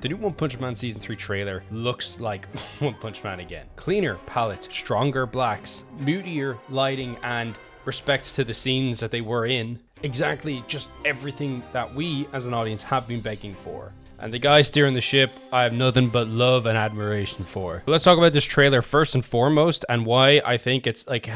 The new One Punch Man Season 3 trailer looks like One Punch Man again. Cleaner palette, stronger blacks, moodier lighting, and respect to the scenes that they were in. Exactly just everything that we as an audience have been begging for. And the guy steering the ship, I have nothing but love and admiration for. But let's talk about this trailer first and foremost, and why I think it's like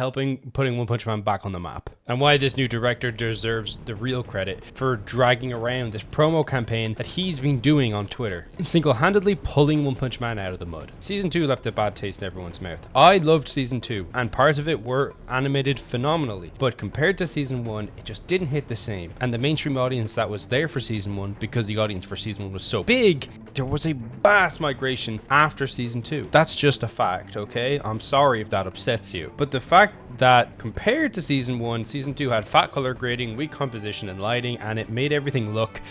putting One Punch Man back on the map. And why this new director deserves the real credit for dragging around this promo campaign that he's been doing on Twitter. Single-handedly pulling One Punch Man out of the mud. Season 2 left a bad taste in everyone's mouth. I loved Season 2, and parts of it were animated phenomenally. But compared to Season 1, it just didn't hit the same. And the mainstream audience that was there for Season 1, because the audience for Season 1 was so big, there was a vast migration after Season 2. That's just a fact, okay? I'm sorry if that upsets you. But the fact that compared to Season 1, Season 2 had fat color grading, weak composition and lighting, and it made everything look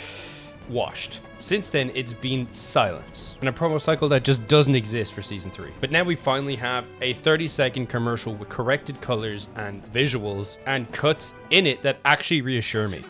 washed. Since then, it's been silence and a promo cycle that just doesn't exist for Season 3. But now we finally have a 30-second commercial with corrected colors and visuals and cuts in it that actually reassure me.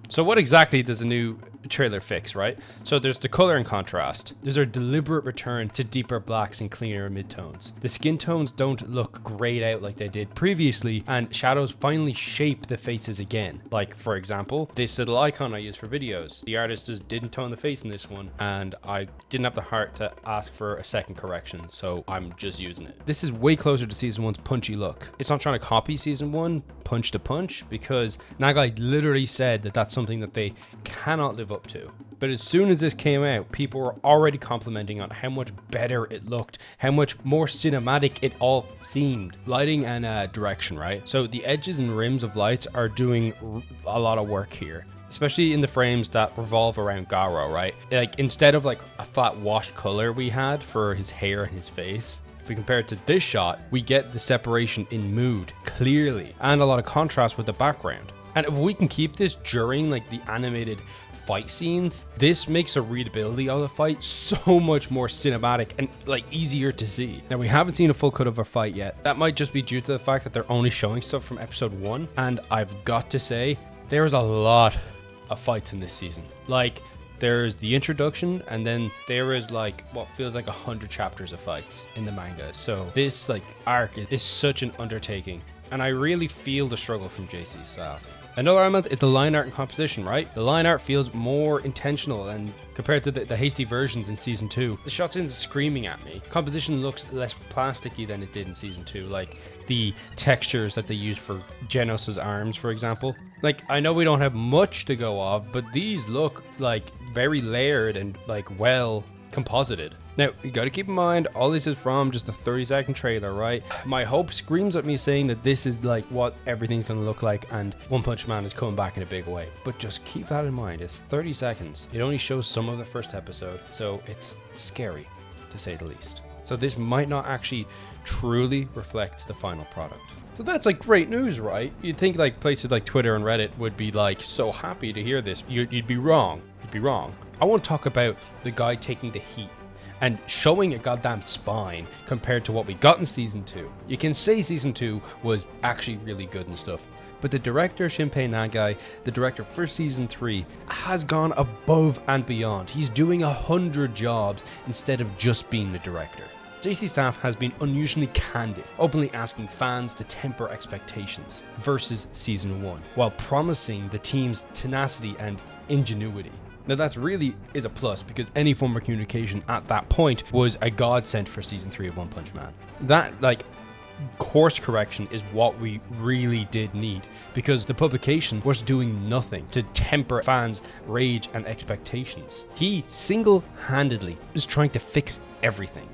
So what exactly does the new trailer fix, right? So there's the color and contrast. There's a deliberate return to deeper blacks and cleaner midtones. The skin tones don't look grayed out like they did previously, and shadows finally shape the faces again. Like, for example, this little icon I use for videos. The artist just didn't tone the face in this one, and I didn't have the heart to ask for a second correction, so I'm just using it. This is way closer to Season 1's punchy look. It's not trying to copy Season 1 punch to punch, because Nagai literally said that that's something that they cannot live up to. But as soon as this came out, people were already complimenting on how much better it looked, how much more cinematic it all seemed. Lighting and direction, right? So the edges and rims of lights are doing a lot of work here, especially in the frames that revolve around Garo, right? Like, instead of like a flat washed color we had for his hair and his face, if we compare it to this shot, we get the separation in mood clearly and a lot of contrast with the background. And if we can keep this during like the animated fight scenes, this makes the readability of the fight so much more cinematic and like easier to see. Now, we haven't seen a full cut of a fight yet. That might just be due to the fact that they're only showing stuff from episode 1. And I've got to say, there's a lot of fights in this season. Like, there's the introduction, and then there is like what feels like 100 chapters of fights in the manga. So this like arc is such an undertaking, and I really feel the struggle from JC's staff. Another element is the line art and composition, right? The line art feels more intentional and compared to the hasty versions in Season 2. The shots isn't screaming at me. Composition looks less plasticky than it did in Season 2, like the textures that they use for Genos' arms, for example. Like, I know we don't have much to go off, but these look like very layered and like well composited. Now, you gotta keep in mind, all this is from just a 30-second trailer, right? My hope screams at me saying that this is like what everything's gonna look like and One Punch Man is coming back in a big way. But just keep that in mind, it's 30 seconds. It only shows some of the first episode, so it's scary, to say the least. So this might not actually truly reflect the final product. So that's like great news, right? You'd think like places like Twitter and Reddit would be like so happy to hear this. You'd be wrong. You'd be wrong. I want to talk about the guy taking the heat and showing a goddamn spine compared to what we got in Season 2. You can say Season 2 was actually really good and stuff, but the director, Shinpei Nagai, the director for Season 3, has gone above and beyond. He's doing 100 jobs instead of just being the director. JC staff has been unusually candid, openly asking fans to temper expectations versus Season 1, while promising the team's tenacity and ingenuity. Now that's really is a plus, because any form of communication at that point was a godsend for Season 3 of One Punch Man. That like course correction is what we really did need, because the publication was doing nothing to temper fans' rage and expectations. He single-handedly is trying to fix everything.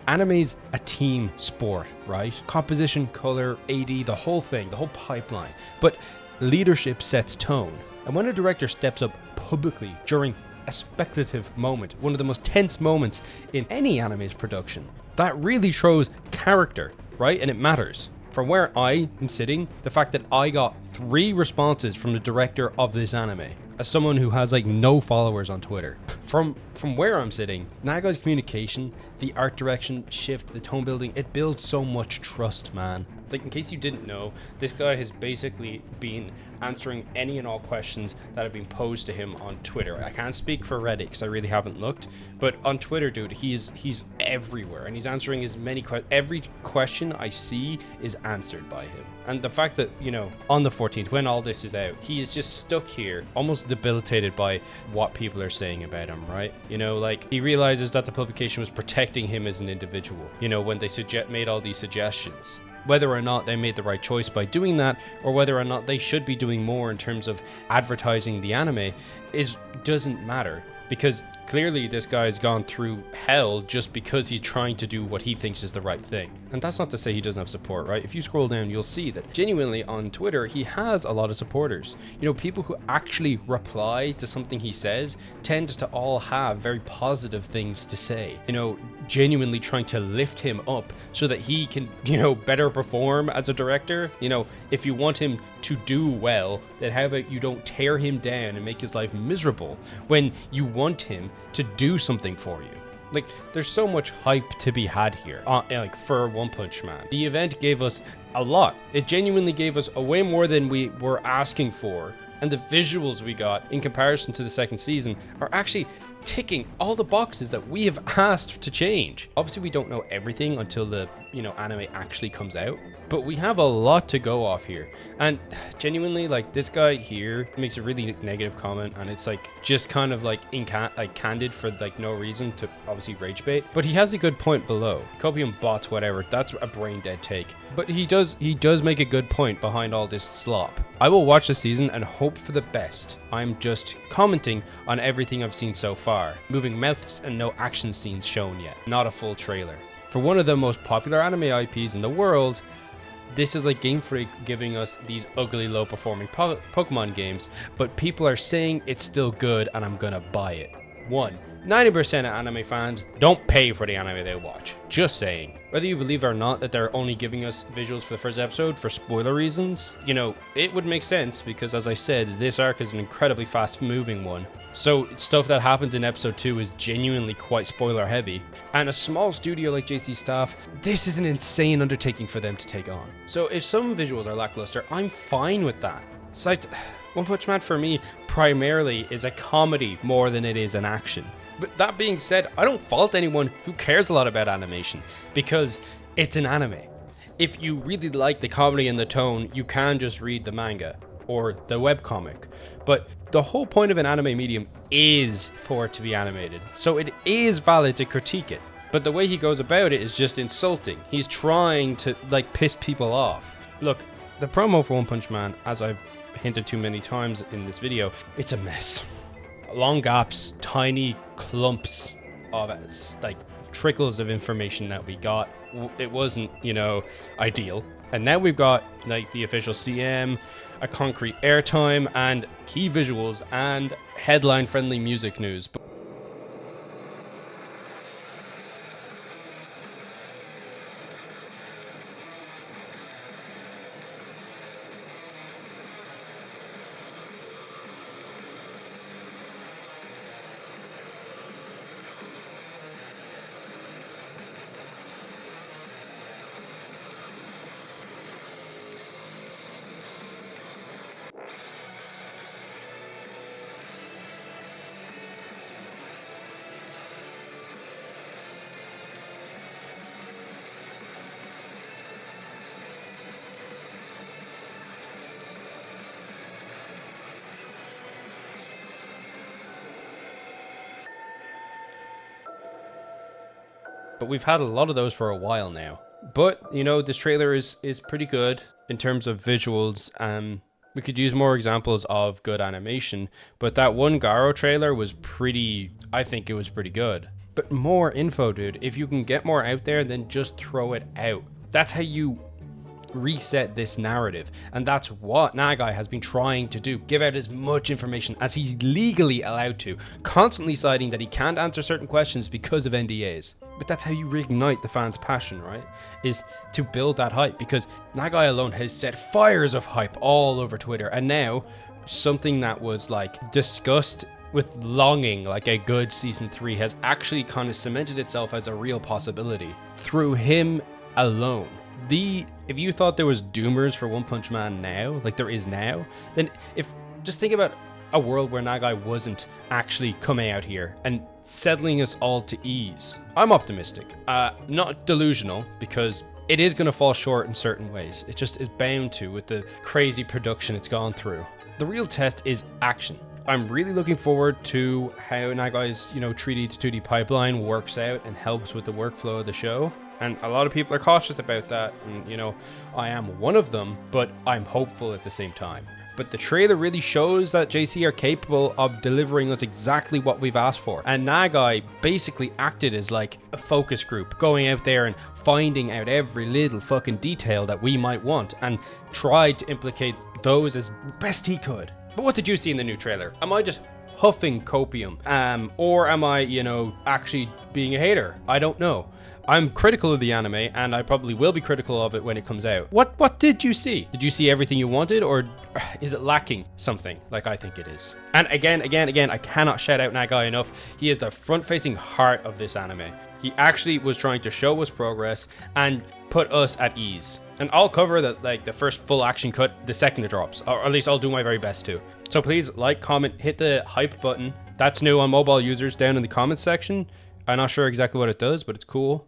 Anime's a team sport, right? Composition, color, AD, the whole thing, the whole pipeline. But leadership sets tone. And when a director steps up publicly during a speculative moment, one of the most tense moments in any anime's production, that really shows character, right? And it matters. From where I am sitting, the fact that I got 3 responses from the director of this anime, as someone who has like no followers on Twitter, from where I'm sitting, Naga's communication, the art direction shift, the tone building, it builds so much trust, man. Like, in case you didn't know, this guy has basically been answering any and all questions that have been posed to him on Twitter. I can't speak for Reddit because I really haven't looked, but on Twitter, dude, he's everywhere, and he's answering as many every question I see is answered by him. And the fact that, you know, on the 14th, when all this is out, he is just stuck here, almost debilitated by what people are saying about him, right? You know, like, he realizes that the publication was protecting him as an individual, you know, when they made all these suggestions. Whether or not they made the right choice by doing that, or whether or not they should be doing more in terms of advertising the anime, doesn't matter. Because clearly this guy's gone through hell just because he's trying to do what he thinks is the right thing. And that's not to say he doesn't have support, right? If you scroll down, you'll see that genuinely on Twitter, he has a lot of supporters. You know, people who actually reply to something he says tend to all have very positive things to say. You know, genuinely trying to lift him up so that he can, you know, better perform as a director. You know, if you want him to do well, then how about you don't tear him down and make his life miserable when you want him to do something for you. Like, there's so much hype to be had here, like, for One Punch Man. The event gave us a lot. It genuinely gave us a way more than we were asking for. And the visuals we got in comparison to the second season are actually ticking all the boxes that we have asked to change. Obviously, we don't know everything until the, you know, anime actually comes out, but we have a lot to go off here. And genuinely, like, this guy here makes a really negative comment, and it's like just kind of like candid for like no reason to obviously rage bait. But he has a good point below. Copium bots, whatever. That's a brain dead take. But he does make a good point behind all this slop. I will watch the season and hope for the best. I'm just commenting on everything I've seen so far. Moving mouths and no action scenes shown yet. Not a full trailer. For one of the most popular anime IPs in the world, this is like Game Freak giving us these ugly low performing Pokemon games, but people are saying it's still good and I'm gonna buy it. 90% of anime fans don't pay for the anime they watch. Just saying. Whether you believe it or not that they're only giving us visuals for the first episode for spoiler reasons, you know, it would make sense because, as I said, this arc is an incredibly fast moving one. So stuff that happens in episode 2 is genuinely quite spoiler heavy. And a small studio like JC Staff, this is an insane undertaking for them to take on. So if some visuals are lackluster, I'm fine with that. One Punch Man for me primarily is a comedy more than it is an action. But that being said, I don't fault anyone who cares a lot about animation because it's an anime. If you really like the comedy and the tone, you can just read the manga or the webcomic. But the whole point of an anime medium is for it to be animated. So it is valid to critique it. But the way he goes about it is just insulting. He's trying to like piss people off. Look, the promo for One Punch Man, as I've hinted to many times in this video, it's a mess. Long gaps, tiny clumps of like trickles of information that we got. It wasn't, you know, ideal. And now we've got like the official CM, a concrete airtime, and key visuals and headline friendly music news. But we've had a lot of those for a while now. But, you know, this trailer is pretty good in terms of visuals. We could use more examples of good animation, but that one Garo trailer was I think it was pretty good. But more info, dude. If you can get more out there, then just throw it out. That's how you reset this narrative. And that's what Nagai has been trying to do. Give out as much information as he's legally allowed to, constantly citing that he can't answer certain questions because of NDAs. But that's how you reignite the fans' passion, right? Is to build that hype, because Nagai alone has set fires of hype all over Twitter. And now something that was like discussed with longing, like a good season 3, has actually kind of cemented itself as a real possibility through him alone. If you thought there was doomers for One Punch Man now, like there is now, then just think about a world where Nagai wasn't actually coming out here and settling us all to ease. I'm optimistic, not delusional, because it is going to fall short in certain ways. It just is bound to, with the crazy production it's gone through. The real test is action. I'm really looking forward to how Nagai's, 3D to 2D pipeline works out and helps with the workflow of the show. And a lot of people are cautious about that, and I am one of them, but I'm hopeful at the same time. But the trailer really shows that JC are capable of delivering us exactly what we've asked for. And Nagai basically acted as like a focus group, going out there and finding out every little fucking detail that we might want, and tried to implicate those as best he could. But what did you see in the new trailer? Am I just huffing copium? Or am I, actually being a hater? I don't know. I'm critical of the anime, and I probably will be critical of it when it comes out. What did you see? Did you see everything you wanted, or is it lacking something like I think it is? And again, I cannot shout out Nagai enough. He is the front-facing heart of this anime. He actually was trying to show us progress and put us at ease. And I'll cover the first full action cut the second it drops, or at least I'll do my very best to. So please like, comment, hit the hype button. That's new on mobile users down in the comments section. I'm not sure exactly what it does, but it's cool.